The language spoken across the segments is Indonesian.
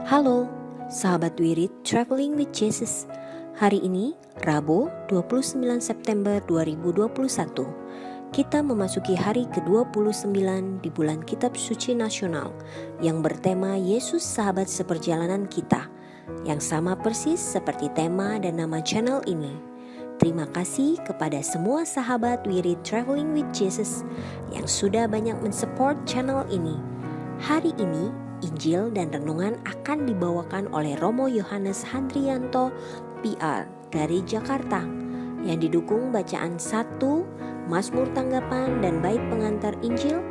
Halo, sahabat Wirid Traveling with Jesus. Hari ini, Rabu 29 September 2021. Kita memasuki hari ke-29 di bulan Kitab Suci Nasional yang bertema Yesus Sahabat Seperjalanan Kita, yang sama persis seperti tema dan nama channel ini. Terima kasih kepada semua sahabat Wirid Traveling with Jesus yang sudah banyak mensupport channel ini. Hari ini, Injil dan Renungan akan dibawakan oleh Romo Yohanes Handrianto, PR, dari Jakarta, yang didukung bacaan 1, Mazmur Tanggapan dan Bait Pengantar Injil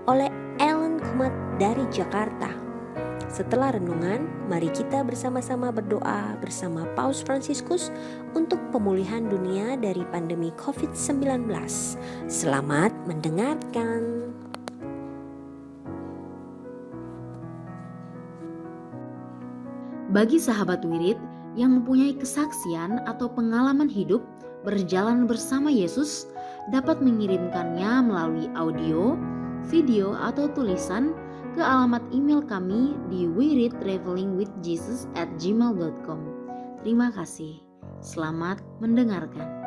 oleh Ellen Kumat dari Jakarta. Setelah renungan, mari kita bersama-sama berdoa bersama Paus Fransiskus untuk pemulihan dunia dari pandemi COVID-19. Selamat mendengarkan. Bagi sahabat wirid yang mempunyai kesaksian atau pengalaman hidup berjalan bersama Yesus, dapat mengirimkannya melalui audio, video, atau tulisan ke alamat email kami di wiridtravelingwithjesus@gmail.com. Terima kasih. Selamat mendengarkan.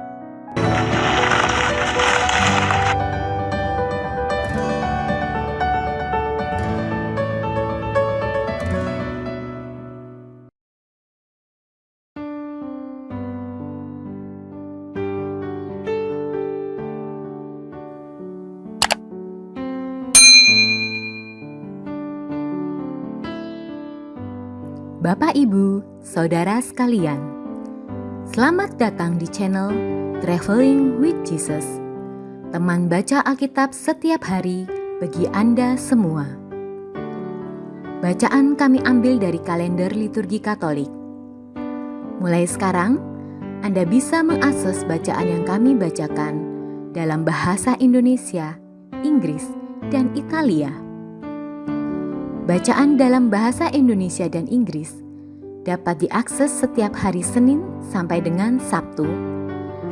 Bapak, Ibu, Saudara sekalian, selamat datang di channel Traveling with Jesus, teman baca Alkitab setiap hari bagi Anda semua. Bacaan kami ambil dari kalender liturgi Katolik. Mulai sekarang, Anda bisa mengakses bacaan yang kami bacakan dalam bahasa Indonesia, Inggris, dan Italia. Bacaan dalam bahasa Indonesia dan Inggris dapat diakses setiap hari Senin sampai dengan Sabtu,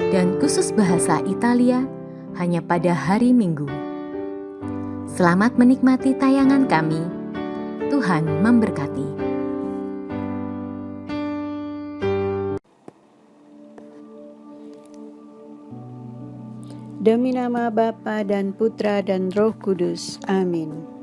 dan khusus bahasa Italia hanya pada hari Minggu. Selamat menikmati tayangan kami. Tuhan memberkati. Demi nama Bapa dan Putra dan Roh Kudus. Amin.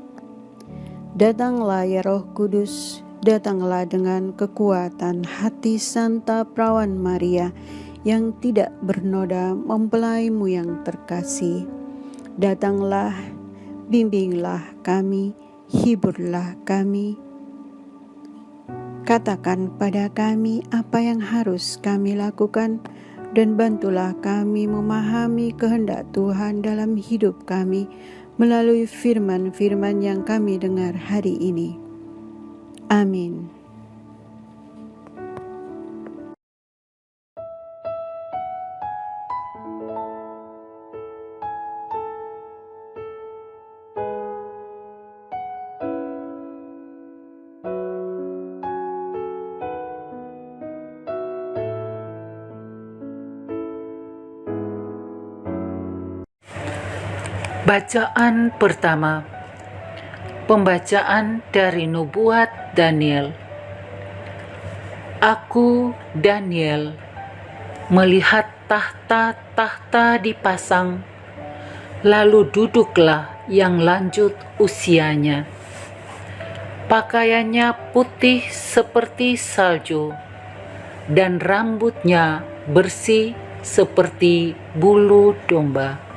Datanglah ya Roh Kudus, datanglah dengan kekuatan hati Santa Perawan Maria yang tidak bernoda mempelaimu yang terkasih. Datanglah, bimbinglah kami, hiburlah kami. Katakan pada kami apa yang harus kami lakukan, dan bantulah kami memahami kehendak Tuhan dalam hidup kami melalui firman-firman yang kami dengar hari ini. Amin. Bacaan pertama. Pembacaan dari Nubuat Daniel. Aku, Daniel, melihat tahta-tahta dipasang, lalu duduklah yang lanjut usianya. Pakaiannya putih seperti salju, dan rambutnya bersih seperti bulu domba.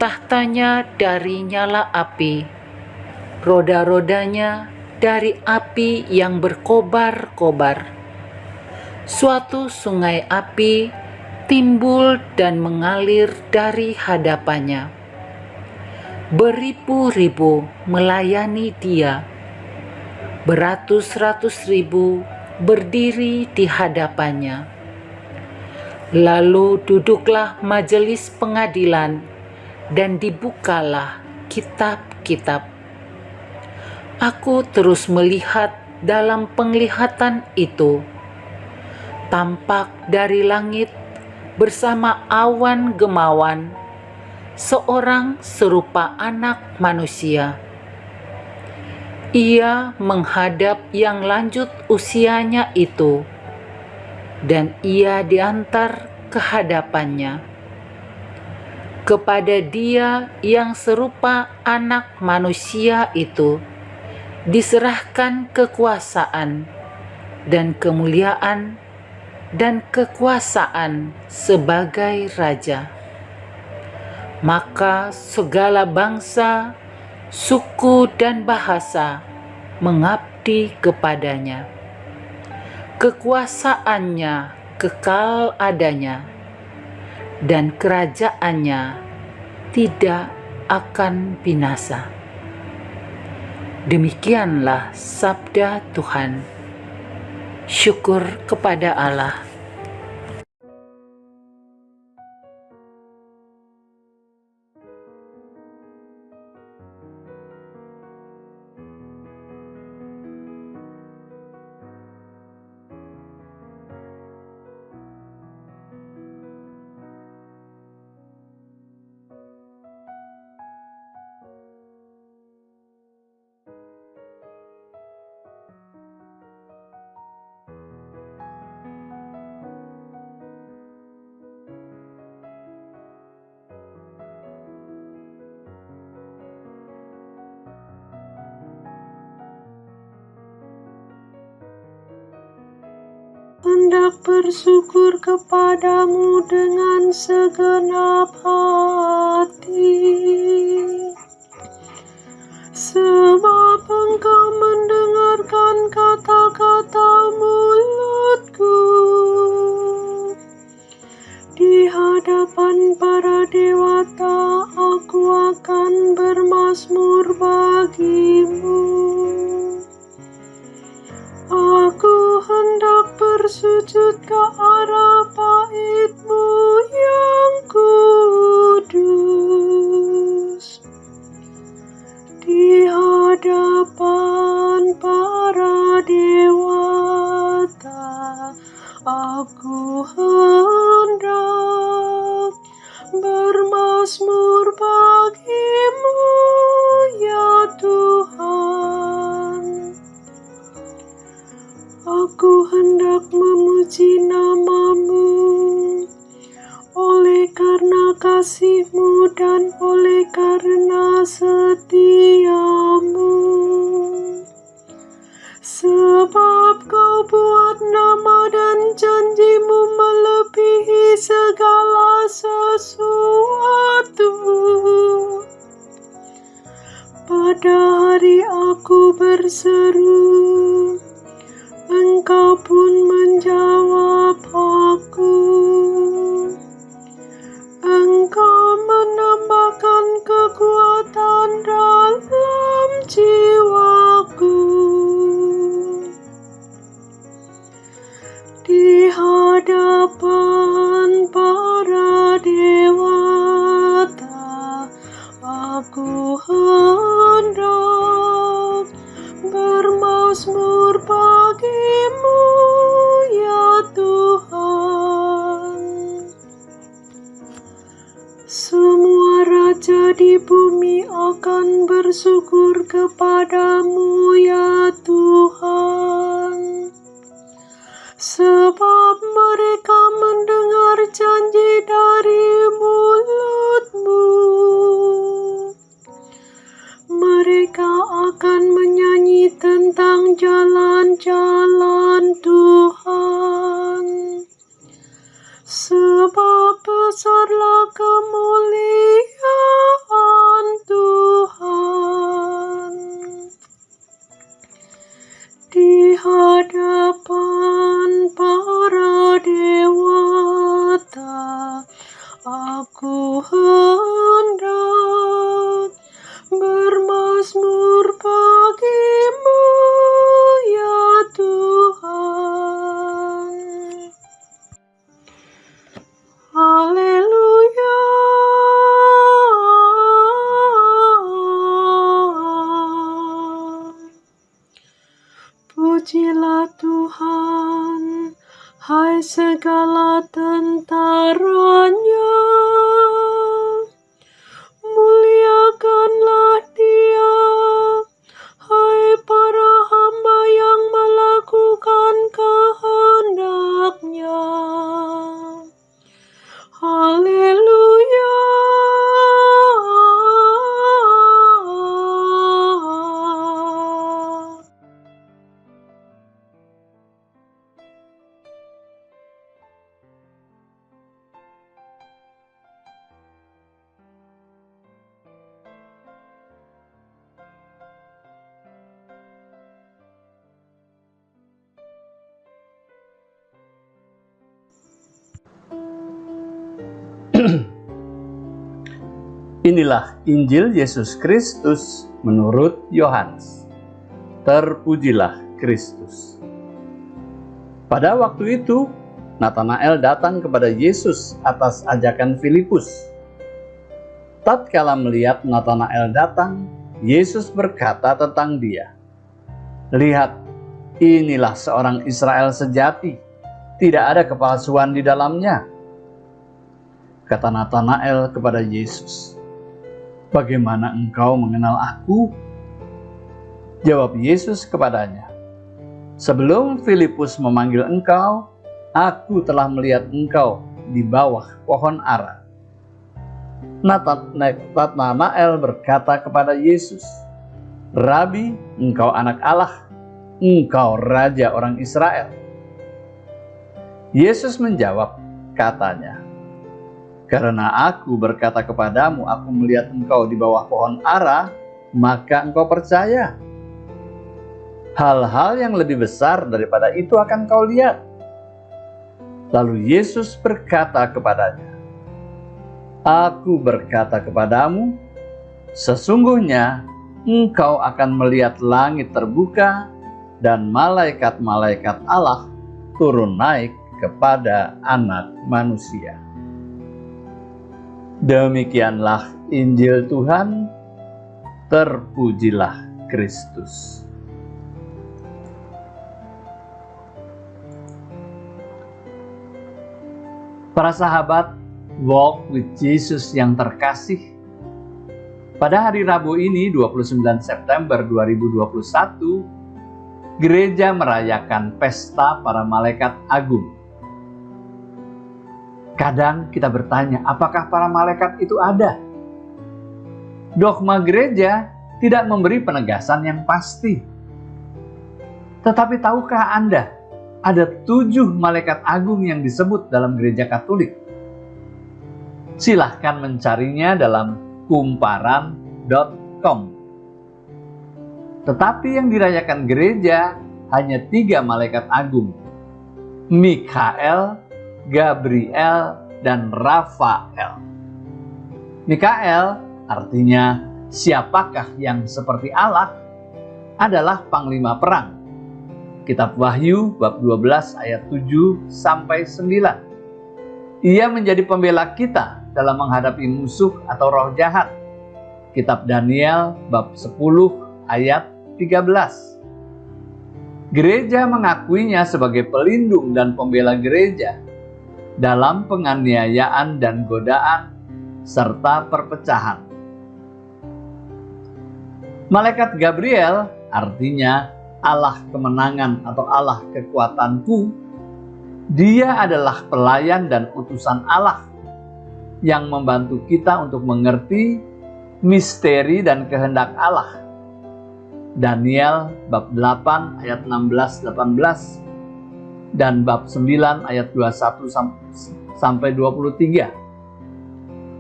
Tahtanya dari nyala api, roda-rodanya dari api yang berkobar-kobar. Suatu sungai api timbul dan mengalir dari hadapannya. Beribu-ribu melayani dia, beratus-ratus ribu berdiri di hadapannya. Lalu duduklah majelis pengadilan, dan dibukalah kitab-kitab. Aku terus melihat dalam penglihatan itu, tampak dari langit bersama awan gemawan, seorang serupa anak manusia. Ia menghadap yang lanjut usianya itu, dan ia diantar ke hadapannya. Kepada Dia yang serupa Anak Manusia itu diserahkan kekuasaan dan kemuliaan dan kekuasaan sebagai Raja. Maka segala bangsa, suku, dan bahasa mengabdi kepadanya. Kekuasaannya kekal adanya, dan kerajaannya tidak akan binasa. Demikianlah sabda Tuhan. Syukur kepada Allah. Hendak bersyukur kepadamu dengan segenap hati, sebab Engkau mendengarkan kata-kata mulutku. Di hadapan para dewata aku akan bermazmur bagimu. Aku hendak bersujud ke arah bait-Mu yang kudus. Di hadapan para dewata aku hendak bermazmur bagi-Mu, ya Tuhan. Aku hendak memuji nama-Mu, oleh karena kasih-Mu dan oleh karena setia-Mu. Sebab Kau buat nama dan janji-Mu melebihi segala sesuatu. Pada hari aku berseru, Engkau pun menjawab aku. Engkau menambahkan kekuatan dalam jiwaku. Di hadapan para dewata aku hendak bermazmur bagi-Mu, ya Tuhan. Semua raja di bumi akan bersyukur kepadamu, ya Tuhan. Sebab mereka mendengar janji dari mulut-Mu. Mereka akan menyanyi tentang jalan-jalan Tuhan. Sebab besarlah kemuliaan Tuhan. Di hadapan para dewata aku hendak bermazmur bagi-Mu, ya Tuhan. Haleluya. Pujilah Tuhan, hai segala tentaranya. Muliakanlah Dia, hai Inilah Injil Yesus Kristus menurut Yohanes. Terpujilah Kristus. Pada waktu itu, Natanael datang kepada Yesus atas ajakan Filipus. Tatkala melihat Natanael datang, Yesus berkata tentang dia, "Lihat, inilah seorang Israel sejati, tidak ada kepalsuan di dalamnya." Kata Natanael kepada Yesus, "Bagaimana engkau mengenal aku?" Jawab Yesus kepadanya, "Sebelum Filipus memanggil engkau, aku telah melihat engkau di bawah pohon ara." Natanael berkata kepada Yesus, "Rabi, engkau anak Allah, engkau Raja orang Israel." Yesus menjawab, katanya, "Karena aku berkata kepadamu, aku melihat engkau di bawah pohon ara, maka engkau percaya. Hal-hal yang lebih besar daripada itu akan kau lihat." Lalu Yesus berkata kepadanya, "Aku berkata kepadamu, sesungguhnya engkau akan melihat langit terbuka dan malaikat-malaikat Allah turun naik kepada Anak Manusia." Demikianlah Injil Tuhan, terpujilah Kristus. Para sahabat Walk with Jesus yang terkasih, pada hari Rabu ini 29 September 2021, gereja merayakan pesta para malaikat agung. Kadang kita bertanya, apakah para malaikat itu ada? Dogma gereja tidak memberi penegasan yang pasti. Tetapi tahukah Anda, ada 7 malaikat agung yang disebut dalam gereja Katolik? Silahkan mencarinya dalam kumparan.com. Tetapi yang dirayakan gereja hanya 3 malaikat agung: Mikael, Gabriel, dan Rafael. Mikael, artinya siapakah yang seperti Allah, adalah panglima perang. Kitab Wahyu bab 12 ayat 7-9. Ia menjadi pembela kita dalam menghadapi musuh atau roh jahat. Kitab Daniel bab 10 ayat 13. Gereja mengakuinya sebagai pelindung dan pembela gereja dalam penganiayaan dan godaan serta perpecahan. Malaikat Gabriel, artinya Allah kemenangan atau Allah kekuatanku. Dia adalah pelayan dan utusan Allah yang membantu kita untuk mengerti misteri dan kehendak Allah. Daniel bab 8 ayat 16-18 dan bab 9 ayat 21 sampai 23.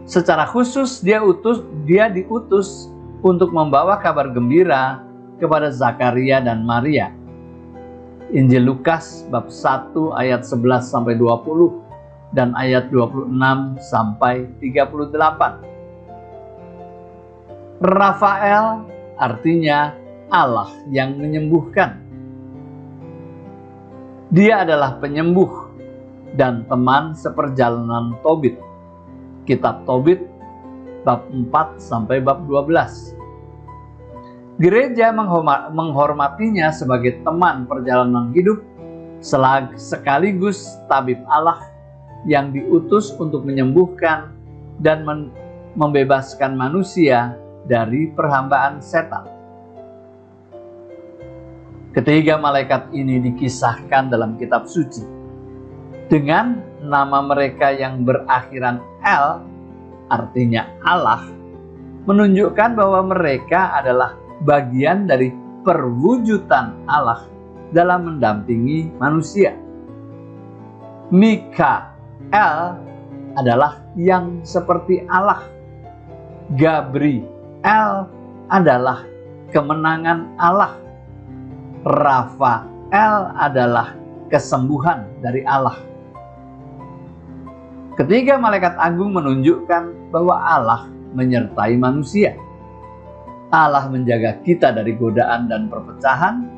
Secara khusus dia diutus untuk membawa kabar gembira kepada Zakaria dan Maria. Injil Lukas bab 1 ayat 11 sampai 20 dan ayat 26 sampai 38. Rafael artinya Allah yang menyembuhkan. Dia adalah penyembuh dan teman seperjalanan Tobit. Kitab Tobit bab 4 sampai bab 12. Gereja menghormatinya sebagai teman perjalanan hidup sekaligus tabib Allah yang diutus untuk menyembuhkan dan membebaskan manusia dari perhambaan setan. Ketiga malaikat ini dikisahkan dalam kitab suci dengan nama mereka yang berakhiran El, artinya Allah, menunjukkan bahwa mereka adalah bagian dari perwujudan Allah dalam mendampingi manusia. Mikael adalah yang seperti Allah. Gabriel adalah kemenangan Allah. Rafael adalah kesembuhan dari Allah. Ketiga malaikat agung menunjukkan bahwa Allah menyertai manusia. Allah menjaga kita dari godaan dan perpecahan.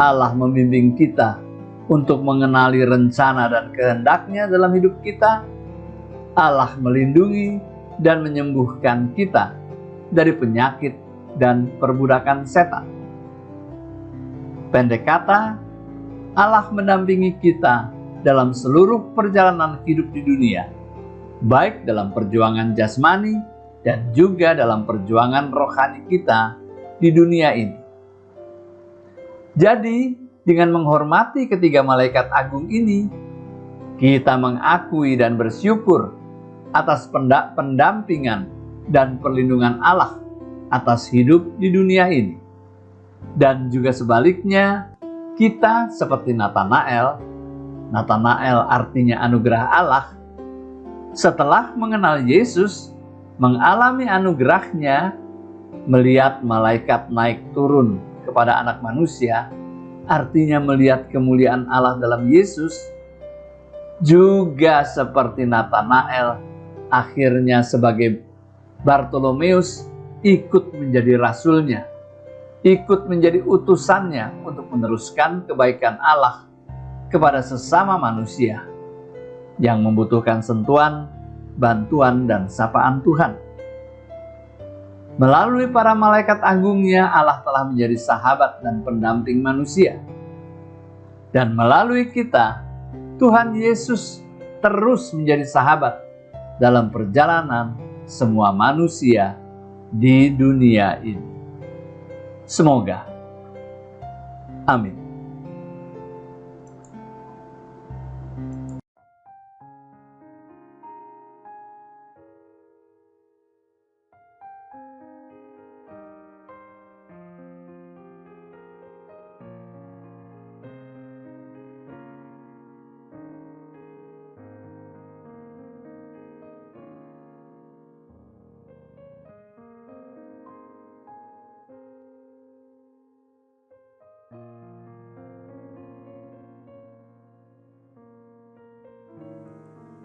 Allah membimbing kita untuk mengenali rencana dan kehendak-Nya dalam hidup kita. Allah melindungi dan menyembuhkan kita dari penyakit dan perbudakan setan. Pendek kata, Allah mendampingi kita dalam seluruh perjalanan hidup di dunia, baik dalam perjuangan jasmani dan juga dalam perjuangan rohani kita di dunia ini. Jadi, dengan menghormati ketiga malaikat agung ini, kita mengakui dan bersyukur atas pendampingan dan perlindungan Allah atas hidup di dunia ini. Dan juga sebaliknya, kita seperti Natanael artinya anugerah Allah, setelah mengenal Yesus, mengalami anugerah-Nya, melihat malaikat naik turun kepada anak manusia, artinya melihat kemuliaan Allah dalam Yesus. Juga seperti Natanael, akhirnya sebagai Bartolomeus ikut menjadi rasulnya, ikut menjadi utusannya untuk meneruskan kebaikan Allah kepada sesama manusia yang membutuhkan sentuhan, bantuan, dan sapaan Tuhan. Melalui para malaikat agungnya, Allah telah menjadi sahabat dan pendamping manusia. Dan melalui kita, Tuhan Yesus terus menjadi sahabat dalam perjalanan semua manusia di dunia ini. Semoga. Amin.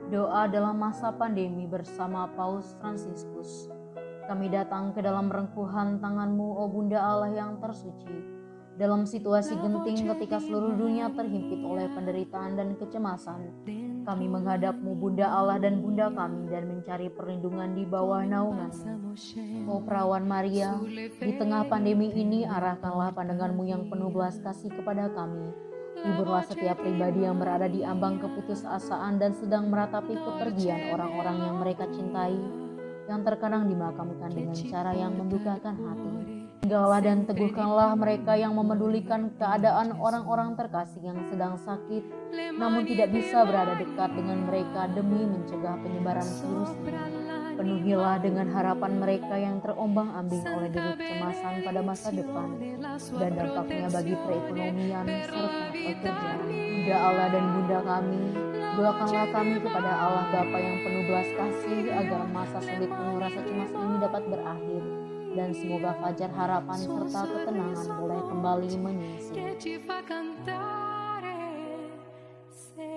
Doa dalam masa pandemi bersama Paus Fransiskus. Kami datang ke dalam rengkuhan tangan-Mu, O Bunda Allah yang tersuci. Dalam situasi genting ketika seluruh dunia terhimpit oleh penderitaan dan kecemasan, kami menghadap-Mu, Bunda Allah dan Bunda kami, dan mencari perlindungan di bawah naungan-Mu. O Perawan Maria, di tengah pandemi ini arahkanlah pandangan-Mu yang penuh belas kasih kepada kami. Hiburlah setiap pribadi yang berada di ambang keputusasaan dan sedang meratapi kepergian orang-orang yang mereka cintai, yang terkadang dimakamkan dengan cara yang mendukakan hati. Tinggallah dan teguhkanlah mereka yang memedulikan keadaan orang-orang terkasih yang sedang sakit, namun tidak bisa berada dekat dengan mereka demi mencegah penyebaran virus ini. Penuhilah dengan harapan mereka yang terombang-ambing oleh deru kecemasan pada masa depan dan dampaknya bagi perekonomian serta pekerjaan. Bunda Allah dan Bunda kami, doakanlah kami kepada Allah Bapa yang penuh belas kasih agar masa sulit penuh rasa cemas ini dapat berakhir dan semoga fajar harapan serta ketenangan boleh kembali menyinsil.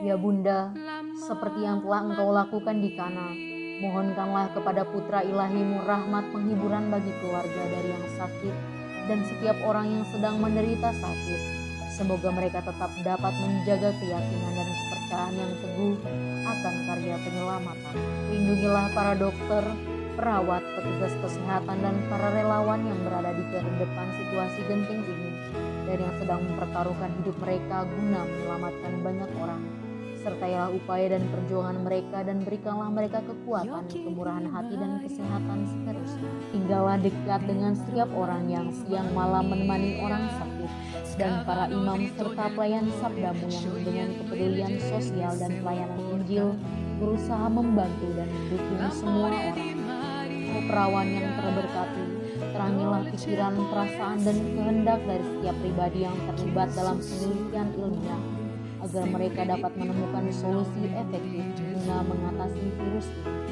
Ya Bunda, seperti yang telah Engkau lakukan di Kana, mohonkanlah kepada Putra Ilahi-Mu rahmat penghiburan bagi keluarga dari yang sakit dan setiap orang yang sedang menderita sakit. Semoga mereka tetap dapat menjaga keyakinan dan kepercayaan yang teguh akan karya penyelamatan. Lindungilah para dokter, perawat, petugas kesehatan, dan para relawan yang berada di depan situasi genting ini dan yang sedang mempertaruhkan hidup mereka guna menyelamatkan banyak orang. Sertailah upaya dan perjuangan mereka dan berikanlah mereka kekuatan, kemurahan hati, dan kesehatan seterusnya. Tinggallah dekat dengan setiap orang yang siang malam menemani orang sakit dan para imam serta pelayan sabda-Mu yang dengan kepedulian sosial dan pelayanan Injil berusaha membantu dan mendukung semua orang. O Perawan yang terberkati, terangilah pikiran, perasaan, dan kehendak dari setiap pribadi yang terlibat dalam penelitian ilmiah agar mereka dapat menemukan solusi efektif guna mengatasi virus ini.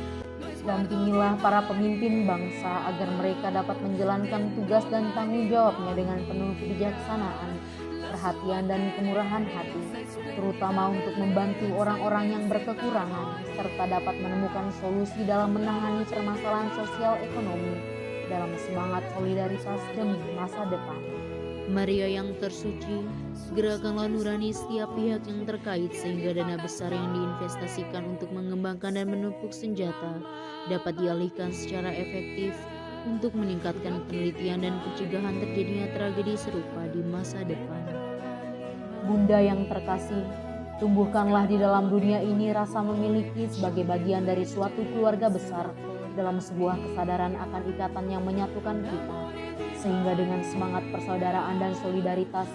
Dampingilah para pemimpin bangsa agar mereka dapat menjalankan tugas dan tanggung jawabnya dengan penuh kebijaksanaan perhatian dan kemurahan hati, terutama untuk membantu orang-orang yang berkekurangan, serta dapat menemukan solusi dalam menangani permasalahan sosial ekonomi dalam semangat solidaritas demi masa depan. Maria yang tersuci, gerakanlah nurani setiap pihak yang terkait sehingga dana besar yang diinvestasikan untuk mengembangkan dan menumpuk senjata dapat dialihkan secara efektif untuk meningkatkan penelitian dan pencegahan terjadinya tragedi serupa di masa depan. Bunda yang terkasih, tumbuhkanlah di dalam dunia ini rasa memiliki sebagai bagian dari suatu keluarga besar dalam sebuah kesadaran akan ikatan yang menyatukan kita, sehingga dengan semangat persaudaraan dan solidaritas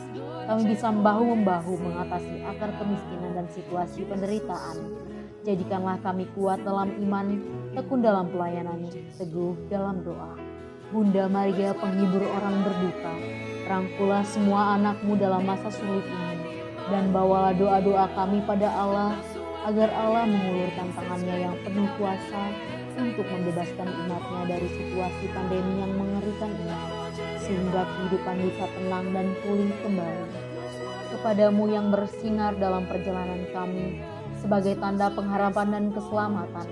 kami bisa bahu-membahu mengatasi akar kemiskinan dan situasi penderitaan. Jadikanlah kami kuat dalam iman, tekun dalam pelayanan, teguh dalam doa. Bunda Maria, penghibur orang berduka, rangkulah semua anakmu dalam masa sulit ini, dan bawalah doa-doa kami pada Allah, agar Allah mengulurkan tangannya yang penuh kuasa untuk membebaskan umatnya dari situasi pandemi yang mengerikan ini, sehingga kehidupan bisa tenang dan pulih kembali. Kepadamu yang bersinar dalam perjalanan kami, sebagai tanda pengharapan dan keselamatan,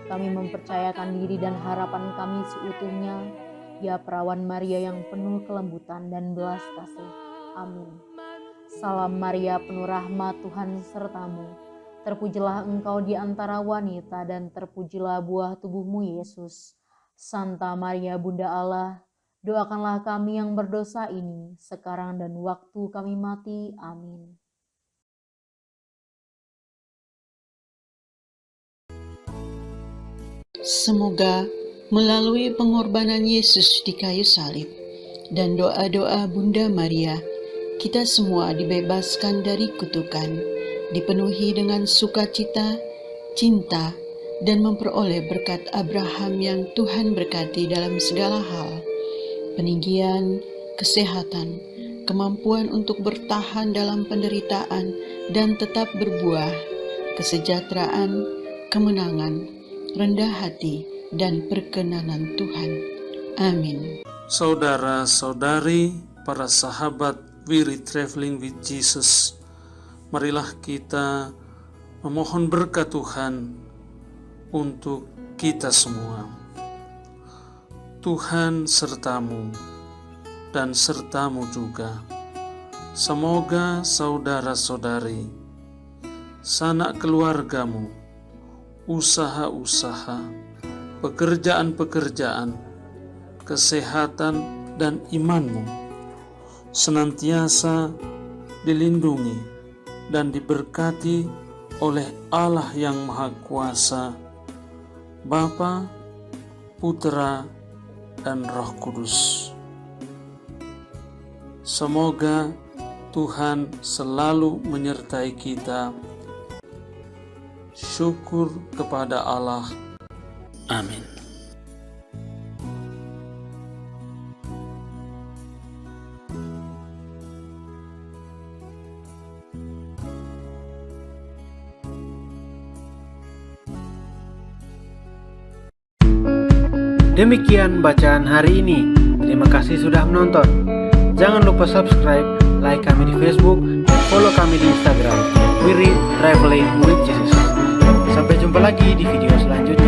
kami mempercayakan diri dan harapan kami seutuhnya, ya Perawan Maria yang penuh kelembutan dan belas kasih. Amin. Salam Maria, penuh rahmat, Tuhan sertamu. Terpujilah engkau di antara wanita dan terpujilah buah tubuhmu Yesus. Santa Maria Bunda Allah, doakanlah kami yang berdosa ini, sekarang dan waktu kami mati. Amin. Semoga melalui pengorbanan Yesus di kayu salib dan doa-doa Bunda Maria, kita semua dibebaskan dari kutukan, dipenuhi dengan sukacita, cinta, dan memperoleh berkat Abraham yang Tuhan berkati dalam segala hal, peninggian, kesehatan, kemampuan untuk bertahan dalam penderitaan dan tetap berbuah, kesejahteraan, kemenangan, rendah hati, dan perkenanan Tuhan. Amin. Saudara-saudari, para sahabat Weary Traveling with Jesus, marilah kita memohon berkat Tuhan untuk kita semua. Tuhan sertamu dan sertamu juga. Semoga saudara-saudari, sanak keluargamu, usaha-usaha, pekerjaan-pekerjaan, kesehatan dan imanmu senantiasa dilindungi dan diberkati oleh Allah yang Maha Kuasa, Bapa, Putra, dan Roh Kudus. Semoga Tuhan selalu menyertai kita. Syukur kepada Allah. Amin. Demikian bacaan hari ini. Terima kasih sudah menonton. Jangan lupa subscribe, like kami di Facebook, dan follow kami di Instagram. Weary Traveling with Jesus. Sampai jumpa lagi di video selanjutnya.